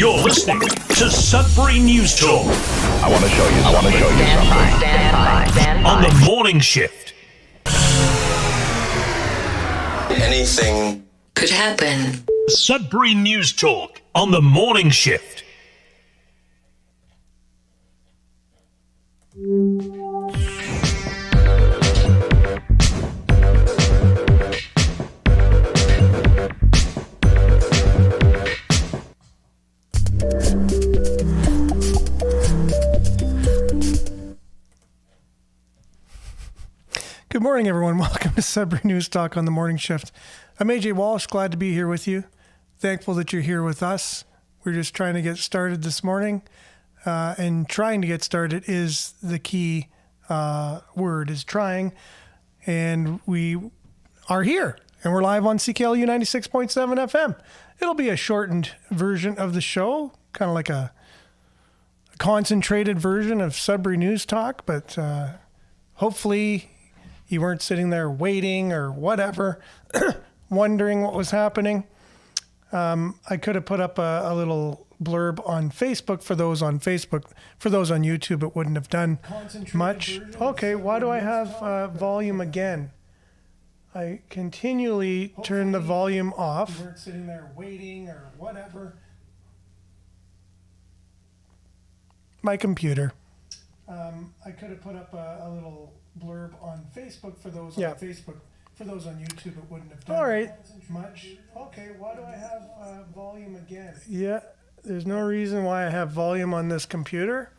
You're listening to Sudbury News Talk. I want to show you something. Stand by. On the morning shift. Anything could happen. Sudbury News Talk on the morning shift. Good morning, everyone. Welcome to Sudbury News Talk on the morning shift. I'm AJ Walsh. Glad to be here with you. Thankful that you're here with us. We're just trying to get started this morning. And trying to get started is the key word, is trying. And we are here. And we're live on CKLU 96.7 FM. It'll be a shortened version of the show, kind of like a concentrated version of Sudbury News Talk. But hopefully you weren't sitting there waiting or whatever, wondering what was happening. I could have put up a little blurb on Facebook for those on Facebook. For those on YouTube, it wouldn't have done much. Okay, why do I have volume again? I continually turn the volume off. You weren't sitting there waiting or whatever. My computer. I could have put up a little blurb on Facebook for those on Facebook. For those on YouTube, it wouldn't have done much. Okay, why do I have volume again? Yeah, there's no reason why I have volume on this computer.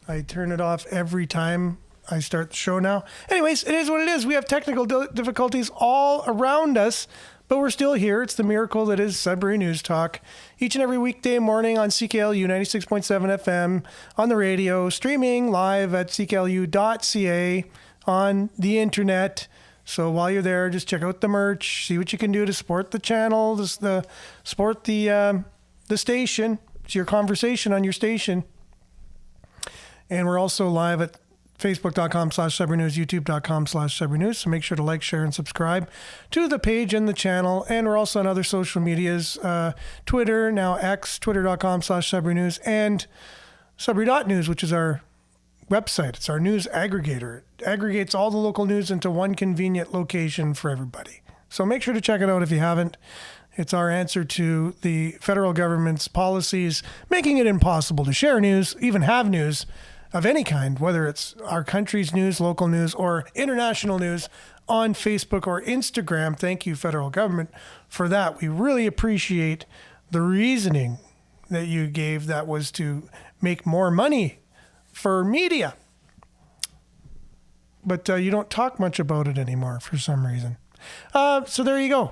I turn it off every time I start the show now. Anyways, it is what it is. We have technical difficulties all around us, but we're still here. It's the miracle that is Sudbury News Talk. Each and every weekday morning on CKLU 96.7 FM, on the radio, streaming live at cklu.ca, on the internet. So while you're there, just check out the merch, see what you can do to support the channel, support the station. It's your conversation on your station. And we're also live at Facebook.com/Sudbury News, YouTube.com/Sudbury News. So make sure to like, share, and subscribe to the page and the channel. And we're also on other social medias, Twitter, now X, Twitter.com/Sudbury News, and Sudbury.news, which is our website. It's our news aggregator. It aggregates all the local news into one convenient location for everybody. So make sure to check it out if you haven't. It's our answer to the federal government's policies, making it impossible to share news, even have news of any kind, whether it's our country's news, local news, or international news on Facebook or Instagram. Thank you, federal government, for that. We really appreciate the reasoning that you gave. That was to make more money for media. But you don't talk much about it anymore for some reason. So there you go.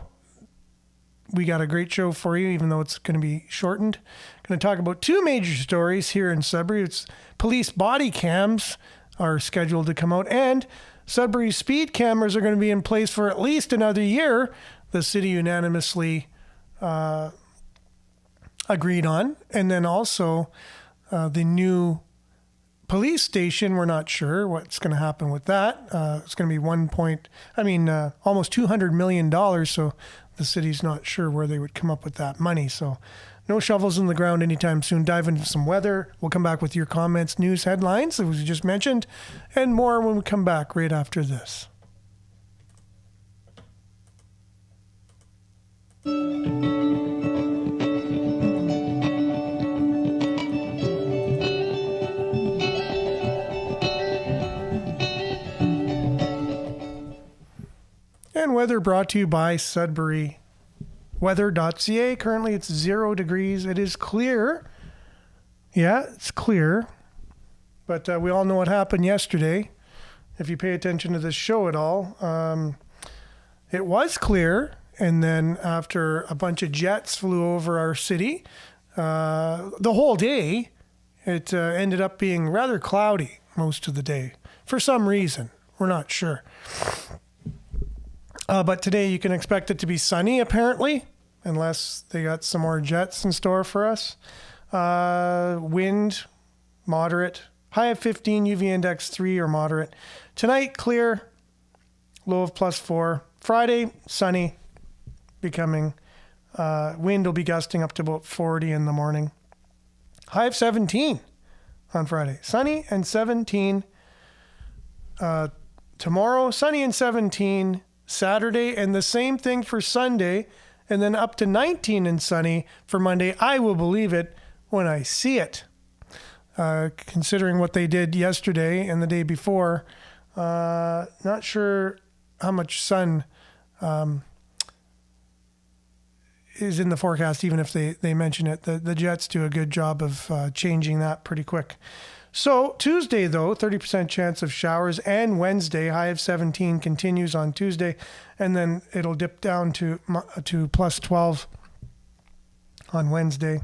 We got a great show for you, even though it's going to be shortened. Going to talk about two major stories here in Sudbury. It's police body cams are scheduled to come out, and Sudbury speed cameras are going to be in place for at least another year. The city unanimously agreed on. And then also the new police station, we're not sure what's going to happen with that. It's going to be almost $200 million. So the city's not sure where they would come up with that money. So no shovels in the ground anytime soon. Dive into some weather. We'll come back with your comments, news headlines that was just mentioned, and more when we come back right after this. And weather brought to you by Sudbury Weather.ca. Currently it's 0 degrees. It is clear. Yeah, it's clear. But we all know what happened yesterday. If you pay attention to this show at all, it was clear. And then after a bunch of jets flew over our city, the whole day, it ended up being rather cloudy most of the day. For some reason. We're not sure. But today you can expect it to be sunny, apparently, unless they got some more jets in store for us. Wind, moderate. High of 15, UV index 3 or moderate. Tonight, clear, low of +4. Friday, sunny, becoming, wind will be gusting up to about 40 in the morning. High of 17 on Friday. Sunny and 17. Tomorrow, sunny and 17. Saturday, and the same thing for Sunday. And then up to 19 and sunny for Monday. I will believe it when I see it. Considering what they did yesterday and the day before, not sure how much sun is in the forecast, even if they mention it. The Jets do a good job of changing that pretty quick. So Tuesday, though, 30% chance of showers, and Wednesday, high of 17 continues on Tuesday, and then it'll dip down to plus 12 on Wednesday.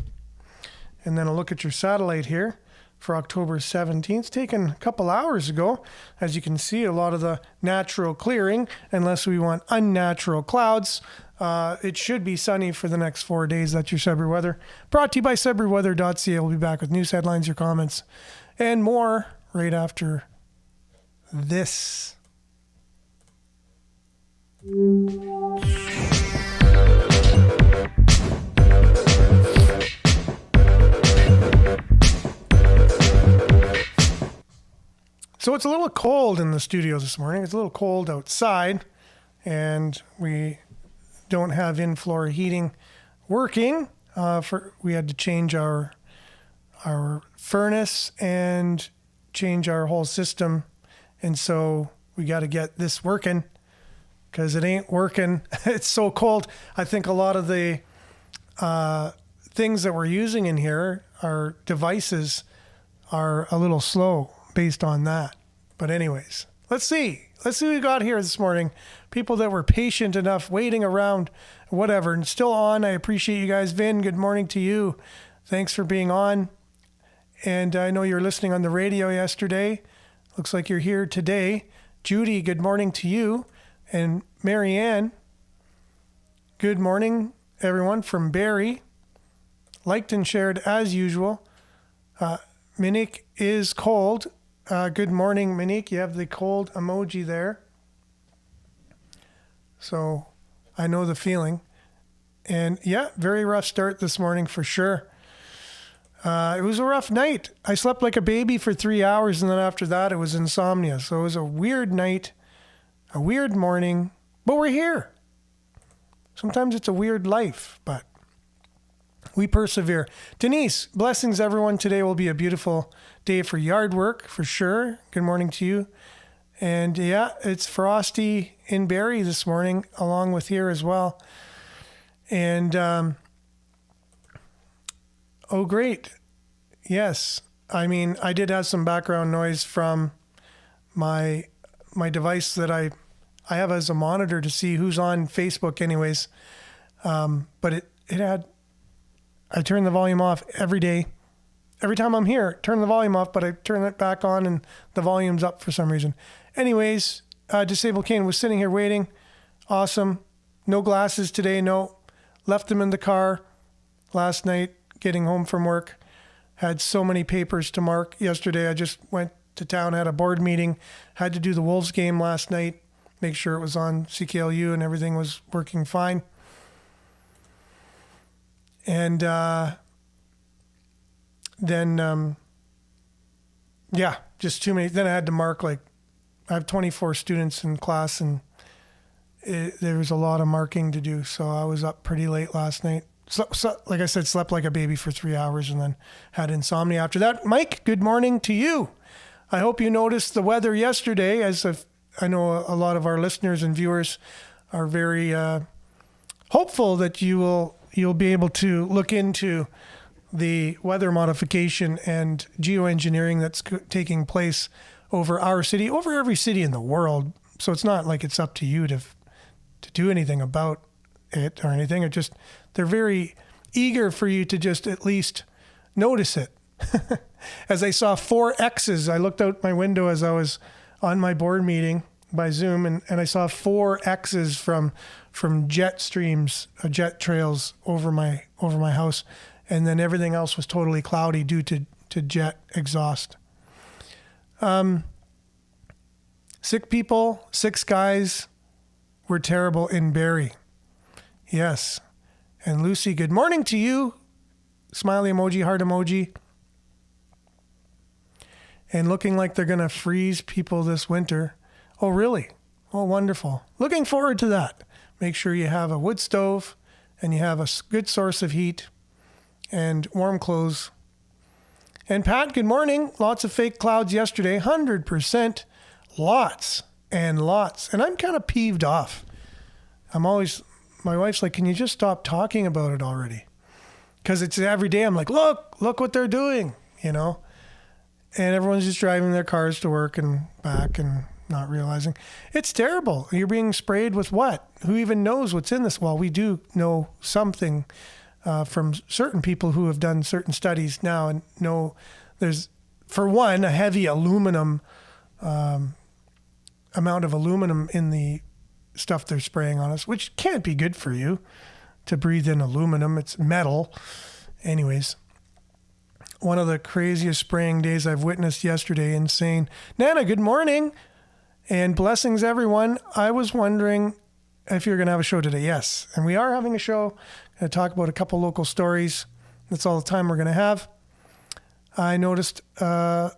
And then a look at your satellite here for October 17th, taken a couple hours ago. As you can see, a lot of the natural clearing, unless we want unnatural clouds. It should be sunny for the next 4 days. That's your Sudbury weather. Brought to you by SudburyWeather.ca. We'll be back with news headlines, your comments, and more right after this. So it's a little cold in the studio this morning. It's a little cold outside, and we don't have in-floor heating working. We had to change our furnace and change our whole system, and so we got to get this working because it ain't working. It's so cold. I think a lot of the things that we're using in here, our devices, are a little slow based on that. But anyways, let's see what we got here this morning. People that were patient enough, waiting around, whatever, and still on. I appreciate you guys. Vin, good morning to you. Thanks for being on. And I know you were listening on the radio yesterday. Looks like you're here today. Judy, good morning to you. And Marianne, good morning, everyone, from Barrie. Liked and shared as usual. Monique is cold. Good morning, Monique. You have the cold emoji there. So I know the feeling. And yeah, very rough start this morning for sure. It was a rough night. I slept like a baby for 3 hours, and then after that it was insomnia. So it was a weird night, a weird morning, but we're here. Sometimes it's a weird life, but we persevere. Denise, blessings everyone. Today will be a beautiful day for yard work for sure. Good morning to you. And yeah, it's frosty in Barrie this morning, along with here as well. And oh, great. Yes. I mean, I did have some background noise from my device that I have as a monitor to see who's on Facebook anyways. But it had, I turn the volume off every day. Every time I'm here, turn the volume off, but I turn it back on and the volume's up for some reason. Anyways, Disabled Kane was sitting here waiting. Awesome. No glasses today, no. Left them in the car last night, getting home from work. Had so many papers to mark yesterday. I just went to town, had a board meeting, had to do the Wolves game last night, make sure it was on CKLU and everything was working fine. And then, yeah, just too many. Then I had to mark, like, I have 24 students in class, and there was a lot of marking to do. So I was up pretty late last night. So, like I said, slept like a baby for 3 hours and then had insomnia after that. Mike, good morning to you. I hope you noticed the weather yesterday, I know a lot of our listeners and viewers are very hopeful that you'll be able to look into the weather modification and geoengineering that's taking place over our city, over every city in the world. So it's not like it's up to you to do anything about it or anything. It just, they're very eager for you to just at least notice it. As I saw 4 X's, I looked out my window as I was on my board meeting by Zoom, and I saw 4 X's from jet streams, jet trails over my house. And then everything else was totally cloudy due to jet exhaust. Sick people, 6 guys were terrible in Barrie. Yes. And Lucy, good morning to you. Smiley emoji, heart emoji. and looking like they're going to freeze people this winter. Oh, really? Oh, wonderful. Looking forward to that. Make sure you have a wood stove and you have a good source of heat and warm clothes. And Pat, good morning. Lots of fake clouds yesterday. 100%. Lots and lots. And I'm kind of peeved off. My wife's like, can you just stop talking about it already? Because it's every day I'm like, look what they're doing, And everyone's just driving their cars to work and back and not realizing. It's terrible. You're being sprayed with what? Who even knows what's in this? Well, we do know something from certain people who have done certain studies now and know there's, for one, a heavy aluminum amount of aluminum in the stuff they're spraying on us, which can't be good for you to breathe in aluminum. It's metal. Anyways, one of the craziest spraying days I've witnessed yesterday. Insane. Nana, good morning and blessings, everyone. I was wondering if you're going to have a show today. Yes, and we are having a show. Going to talk about a couple local stories. That's all the time we're going to have. I noticed the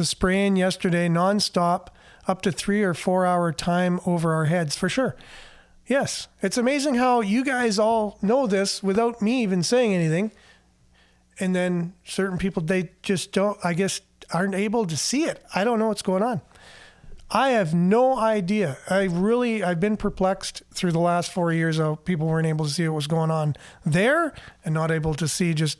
spraying yesterday nonstop, up to 3 or 4 hour time over our heads for sure. Yes, it's amazing how you guys all know this without me even saying anything. And then certain people, they just don't, I guess, aren't able to see it. I don't know what's going on. I have no idea. I've been perplexed through the last 4 years how people weren't able to see what was going on there and not able to see just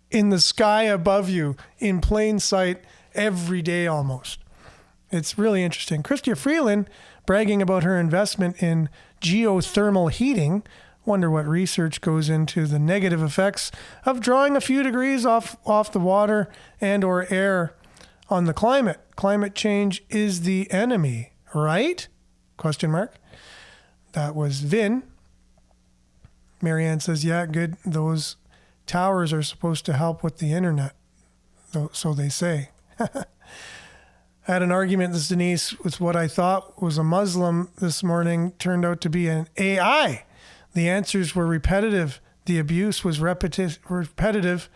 in the sky above you in plain sight every day almost. It's really interesting. Christia Freeland bragging about her investment in geothermal heating. Wonder what research goes into the negative effects of drawing a few degrees off the water and or air on the climate. Climate change is the enemy, right? Question mark. That was Vin. Marianne says, yeah, good. Those towers are supposed to help with the internet. So they say. I had an argument, this Denise, with what I thought was a Muslim this morning, turned out to be an AI. The answers were repetitive. The abuse was repetitive,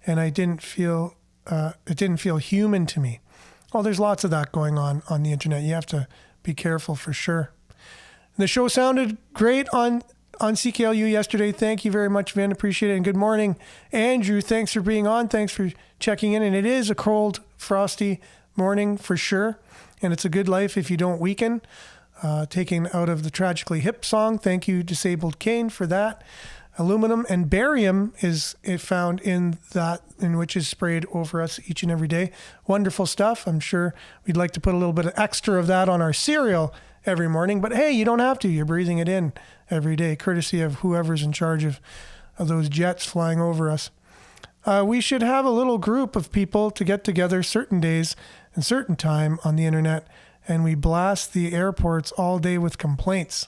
and it didn't feel human to me. Well, there's lots of that going on the internet. You have to be careful for sure. The show sounded great on CKLU yesterday. Thank you very much, Vin. Appreciate it. And good morning, Andrew. Thanks for being on. Thanks for checking in. And it is a cold, frosty morning for sure. And it's a good life if you don't weaken. Taking out of the Tragically Hip song. Thank you, Disabled Kane, for that. Aluminum and barium is found in that, in which is sprayed over us each and every day. Wonderful stuff. I'm sure we'd like to put a little bit of extra of that on our cereal every morning. But hey, you don't have to. You're breathing it in every day, courtesy of whoever's in charge of those jets flying over us. We should have a little group of people to get together certain days and certain time on the internet, and we blast the airports all day with complaints.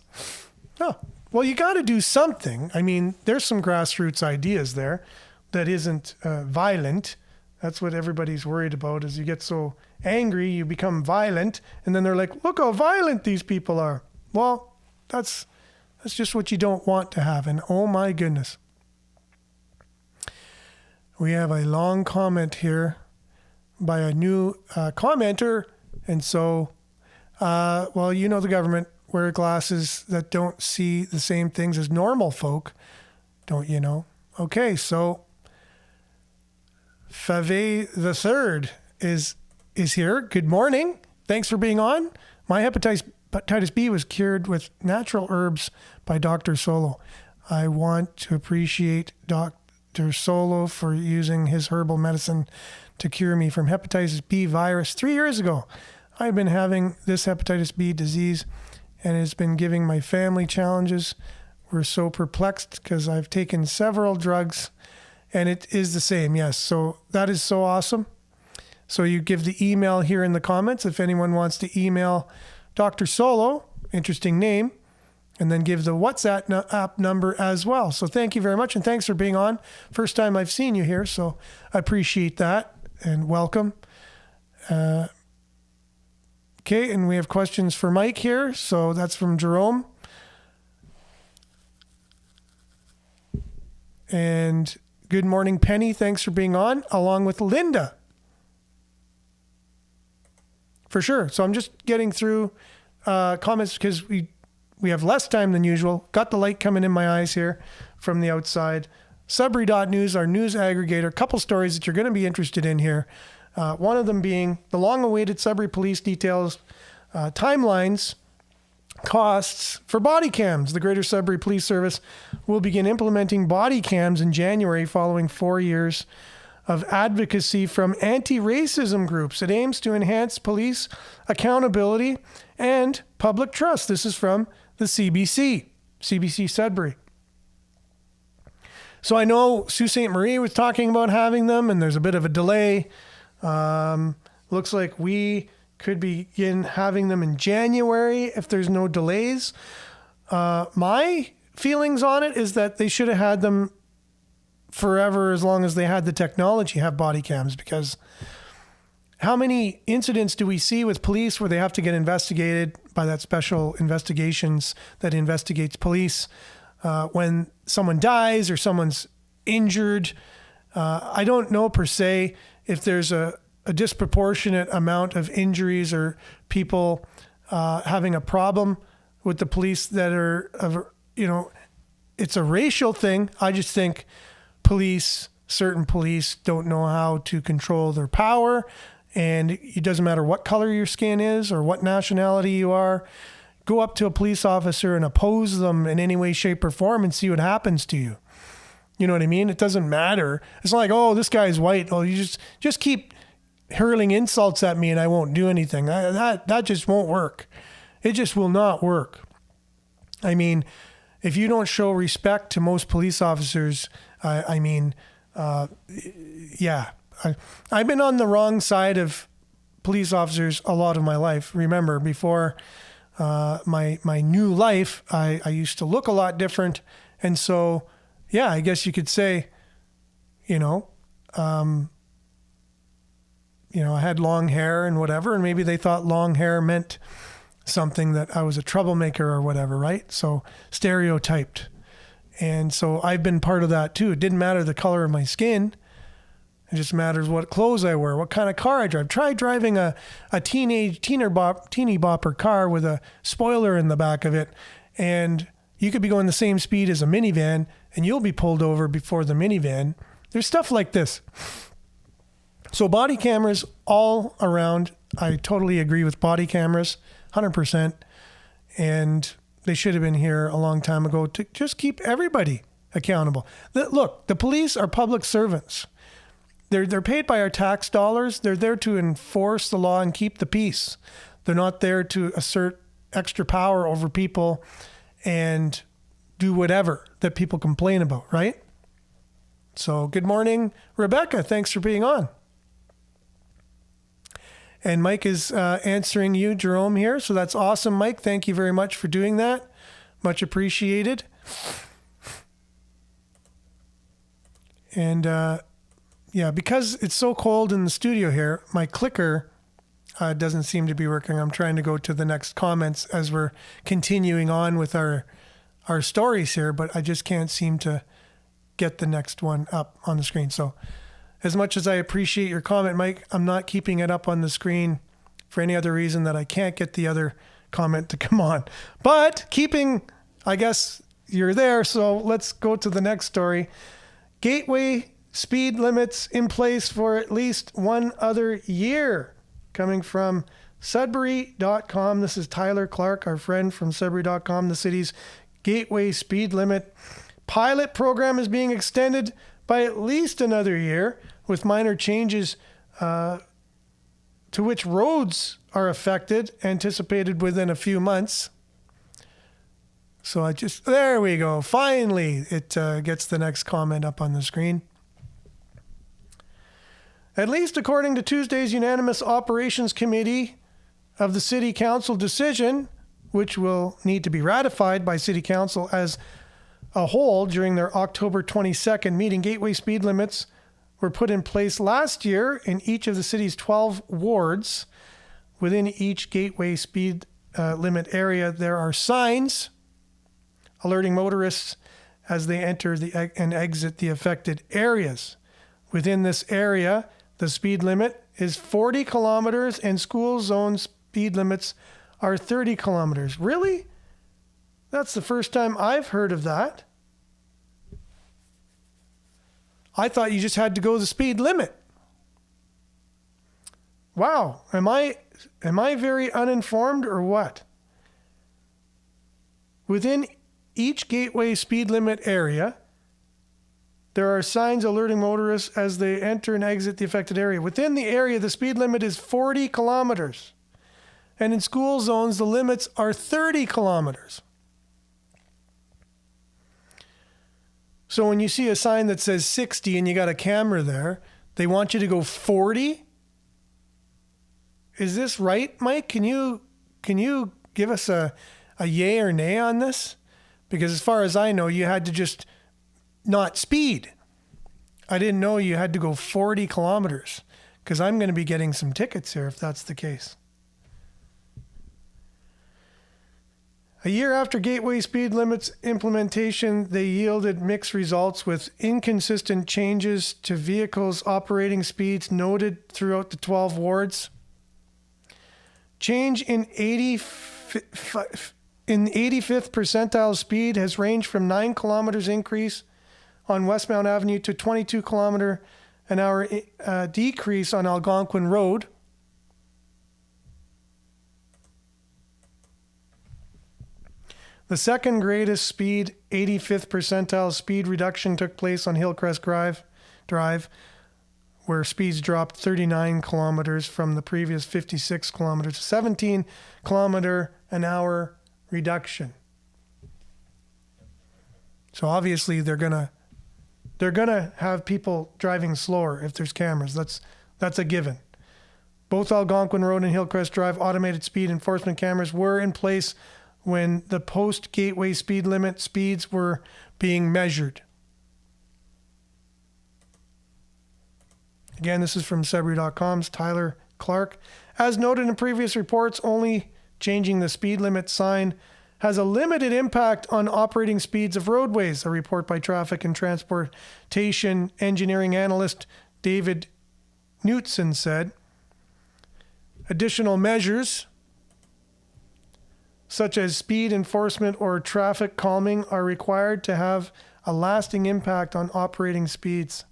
Oh, well, you got to do something. I mean, there's some grassroots ideas there that isn't violent. That's what everybody's worried about, is you get so angry, you become violent, and then they're like, look how violent these people are. Well, that's just what you don't want to have. And oh my goodness. We have a long comment here by a new commenter. And so, well, you know the government, wear glasses that don't see the same things as normal folk. Don't you know? Okay, so Fave the Third is here. Good morning. Thanks for being on. My hepatitis B was cured with natural herbs by Dr. Solo. I want to appreciate Dr. Solo for using his herbal medicine to cure me from hepatitis B virus 3 years ago. I've been having this hepatitis B disease, and it's been giving my family challenges. We're so perplexed because I've taken several drugs, and it is the same. Yes, so that is so awesome. So you give the email here in the comments if anyone wants to email Dr. Solo, interesting name, and then give the WhatsApp app number as well. So thank you very much, and thanks for being on. First time I've seen you here, so I appreciate that, and welcome. Okay, and we have questions for Mike here. So that's from Jerome. And good morning, Penny. Thanks for being on, along with Linda. for sure. So I'm just getting through comments because we have less time than usual. Got the light coming in my eyes here from the outside. Sudbury.news, our news aggregator. Couple stories that you're going to be interested in here. One of them being the long-awaited Sudbury Police details timelines, costs for body cams. The Greater Sudbury Police Service will begin implementing body cams in January following 4 years of advocacy from anti-racism groups. It aims to enhance police accountability and public trust. This is from the CBC Sudbury. So I know Sault Ste. Marie was talking about having them, and there's a bit of a delay. Looks like we could begin having them in January if there's no delays. My feelings on it is that they should have had them forever as long as they had the technology, have body cams, because how many incidents do we see with police where they have to get investigated by that special investigations that investigates police when someone dies or someone's injured? I don't know per se if there's a disproportionate amount of injuries or people having a problem with the police that are, it's a racial thing. I just think certain police don't know how to control their power, and it doesn't matter what color your skin is or what nationality you are. Go up to a police officer and oppose them in any way, shape, or form and see what happens to you. You know what I mean? It doesn't matter. It's not like, oh, this guy's white. Oh, you just keep hurling insults at me and I won't do anything. That just won't work. It just will not work. I mean, if you don't show respect to most police officers, I've been on the wrong side of police officers a lot of my life. Remember, before my new life, I used to look a lot different. And so, yeah, I guess you could say, I had long hair and whatever, and maybe they thought long hair meant something, that I was a troublemaker or whatever, right? So stereotyped. And so I've been part of that too. It didn't matter the color of my skin. It just matters what clothes I wear, what kind of car I drive. Try driving a teeny bopper car with a spoiler in the back of it, and you could be going the same speed as a minivan, and you'll be pulled over before the minivan. There's stuff like this. So body cameras all around. I totally agree with body cameras, 100%. And they should have been here a long time ago to just keep everybody accountable. Look, the police are public servants. They're paid by our tax dollars. They're there to enforce the law and keep the peace. They're not there to assert extra power over people and do whatever that people complain about, right? So good morning, Rebecca. Thanks for being on. And Mike is answering you, Jerome, here. So that's awesome, Mike. Thank you very much for doing that. Much appreciated. And because it's so cold in the studio here, my clicker doesn't seem to be working. I'm trying to go to the next comments as we're continuing on with our stories here, but I just can't seem to get the next one up on the screen. So as much as I appreciate your comment, Mike, I'm not keeping it up on the screen for any other reason that I can't get the other comment to come on. But I guess you're there, so let's go to the next story. Gateway speed limits in place for at least one other year. Coming from Sudbury.com. This is Tyler Clark, our friend from Sudbury.com. The city's gateway speed limit pilot program is being extended by at least another year, with minor changes to which roads are affected, anticipated within a few months. So there we go. Finally, it gets the next comment up on the screen. At least according to Tuesday's unanimous Operations Committee of the City Council decision, which will need to be ratified by City Council as a whole during their October 22nd meeting, gateway speed limits were put in place last year in each of the city's 12 wards. Within each gateway speed limit area, there are signs alerting motorists as they enter and exit the affected areas. Within this area, the speed limit is 40 kilometers and school zone speed limits are 30 kilometers. Really? That's the first time I've heard of that. I thought you just had to go the speed limit. Wow, am I very uninformed or what? Within each gateway speed limit area, there are signs alerting motorists as they enter and exit the affected area. Within the area, the speed limit is 40 kilometers. And in school zones, the limits are 30 kilometers. So when you see a sign that says 60 and you got a camera there, they want you to go 40? Is this right, Mike? Can you give us a yay or nay on this? Because as far as I know, you had to just not speed. I didn't know you had to go 40 kilometers, because I'm going to be getting some tickets here if that's the case. A year after gateway speed limits implementation, they yielded mixed results with inconsistent changes to vehicles' operating speeds noted throughout the 12 wards. Change in 85th percentile speed has ranged from 9 kilometers increase on Westmount Avenue to 22 kilometer an hour decrease on Algonquin Road. The second greatest speed, 85th percentile speed reduction took place on Hillcrest Drive, where speeds dropped 39 kilometers from the previous 56 kilometers, 17 kilometer an hour reduction. So obviously they're gonna have people driving slower if there's cameras. That's a given. Both Algonquin Road and Hillcrest Drive automated speed enforcement cameras were in place when the post-gateway speed limit speeds were being measured. Again, this is from Sudbury.com's Tyler Clark. As noted in previous reports, only changing the speed limit sign has a limited impact on operating speeds of roadways, a report by traffic and transportation engineering analyst David Knutson said. Additional measures, such as speed enforcement or traffic calming, are required to have a lasting impact on operating speeds.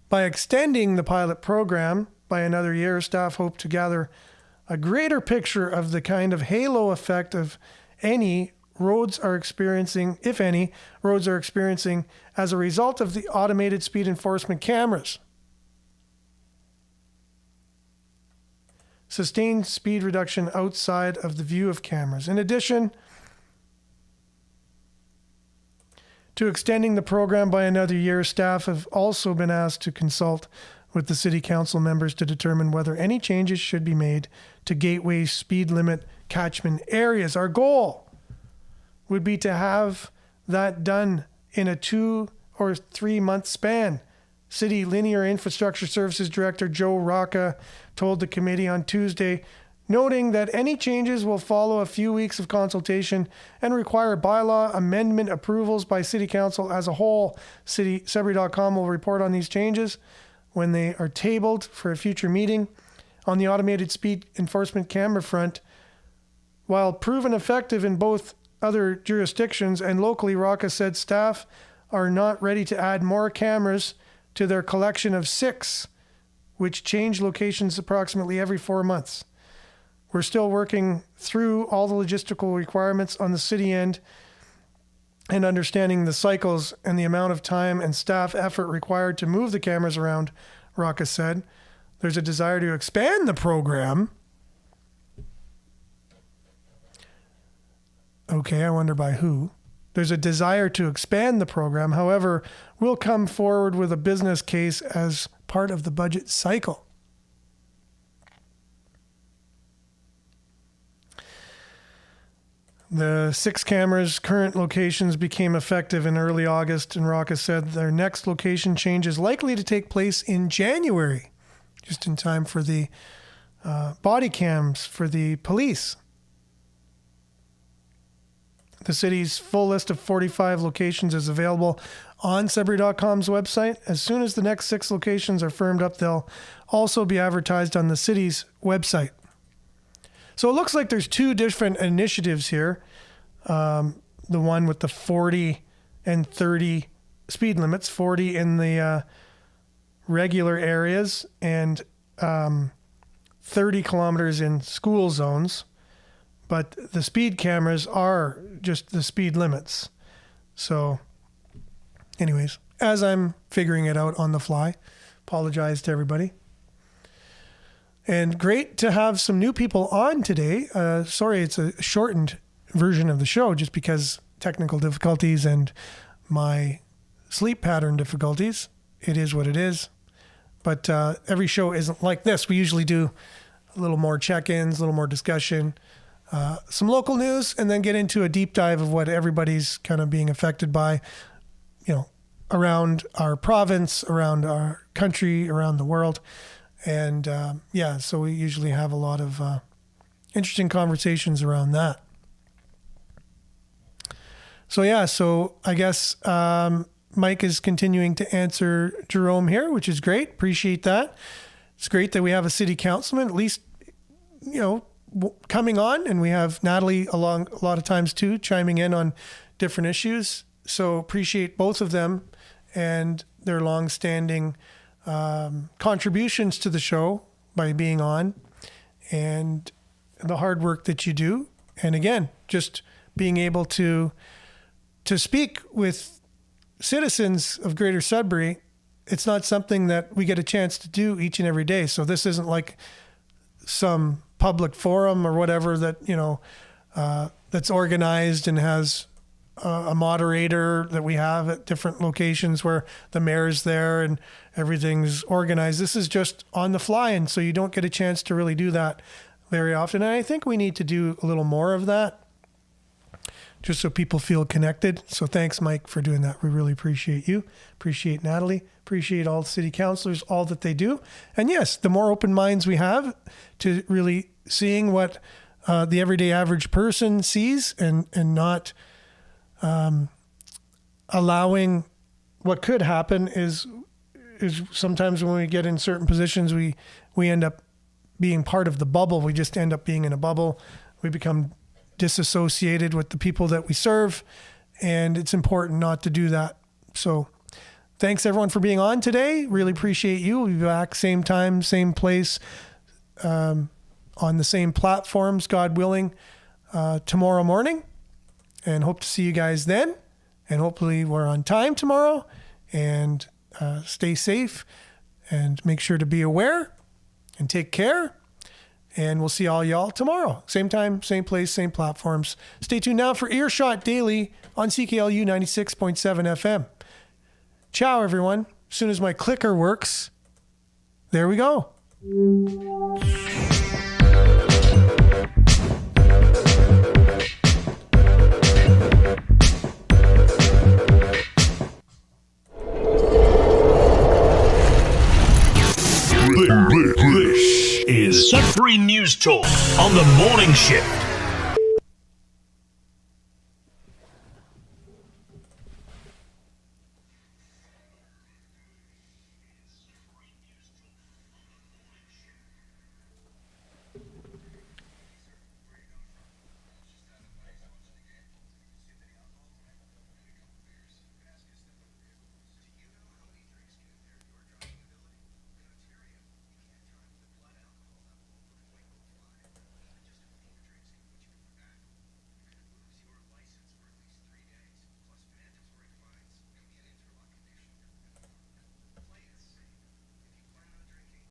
By extending the pilot program by another year, staff hope to gather a greater picture of the kind of halo effect of any roads are experiencing, if any, roads are experiencing as a result of the automated speed enforcement cameras. Sustained speed reduction outside of the view of cameras. In addition to extending the program by another year, staff have also been asked to consult with the City Council members to determine whether any changes should be made to gateway speed limit catchment areas. Our goal would be to have that done in a 2 or 3 month span. City Linear Infrastructure Services Director Joe Rocca told the committee on Tuesday, noting that any changes will follow a few weeks of consultation and require bylaw amendment approvals by City Council as a whole. Sudbury.com will report on these changes when they are tabled for a future meeting. On the automated speed enforcement camera front, while proven effective in both other jurisdictions and locally, Rocca said staff are not ready to add more cameras to their collection of 6, which change locations approximately every 4 months. We're still working through all the logistical requirements on the city end and understanding the cycles and the amount of time and staff effort required to move the cameras around, Rocca said. There's a desire to expand the program. Okay, I wonder by who. There's a desire to expand the program. However, we'll come forward with a business case as part of the budget cycle. The 6 cameras' current locations became effective in early August, and Rocca said their next location change is likely to take place in January, just in time for the body cams for the police. The city's full list of 45 locations is available on Sudbury.com's website. As soon as the next 6 locations are firmed up, they'll also be advertised on the city's website. So it looks like there's 2 different initiatives here. The one with the 40 and 30 speed limits, 40 in the regular areas and 30 kilometers in school zones. But the speed cameras are just the speed limits. So anyways, as I'm figuring it out on the fly, apologize to everybody. And great to have some new people on today. Sorry, it's a shortened version of the show just because technical difficulties and my sleep pattern difficulties. It is what it is. But every show isn't like this. We usually do a little more check-ins, a little more discussion, some local news, and then get into a deep dive of what everybody's kind of being affected by, around our province, around our country, around the world. And so we usually have a lot of interesting conversations around that. So I guess Mike is continuing to answer Jerome here, which is great. Appreciate that. It's great that we have a city councilman, at least, coming on, and we have Natalie along a lot of times too, chiming in on different issues. So appreciate both of them and their long-standing contributions to the show by being on, and the hard work that you do. And again, just being able to speak with citizens of Greater Sudbury, it's not something that we get a chance to do each and every day. So this isn't like some public forum or whatever that, that's organized and has a moderator that we have at different locations where the mayor's there and everything's organized. This is just on the fly. And so you don't get a chance to really do that very often. And I think we need to do a little more of that, just so people feel connected. So thanks, Mike, for doing that. We really appreciate you. Appreciate Natalie. Appreciate all the city councilors, all that they do. And yes, the more open minds we have to really seeing what the everyday average person sees and not allowing what could happen is sometimes when we get in certain positions, we end up being part of the bubble. We just end up being in a bubble. We become disassociated with the people that we serve, and it's important not to do that. So thanks everyone for being on today. Really appreciate you. We'll be back same time, same place, on the same platforms, God willing, tomorrow morning, and hope to see you guys then. And hopefully we're on time tomorrow, and stay safe and make sure to be aware and take care. And we'll see all y'all tomorrow. Same time, same place, same platforms. Stay tuned now for Earshot Daily on CKLU 96.7 FM. Ciao, everyone. As soon as my clicker works, there we go. This is Sudbury News Talk on the morning shift.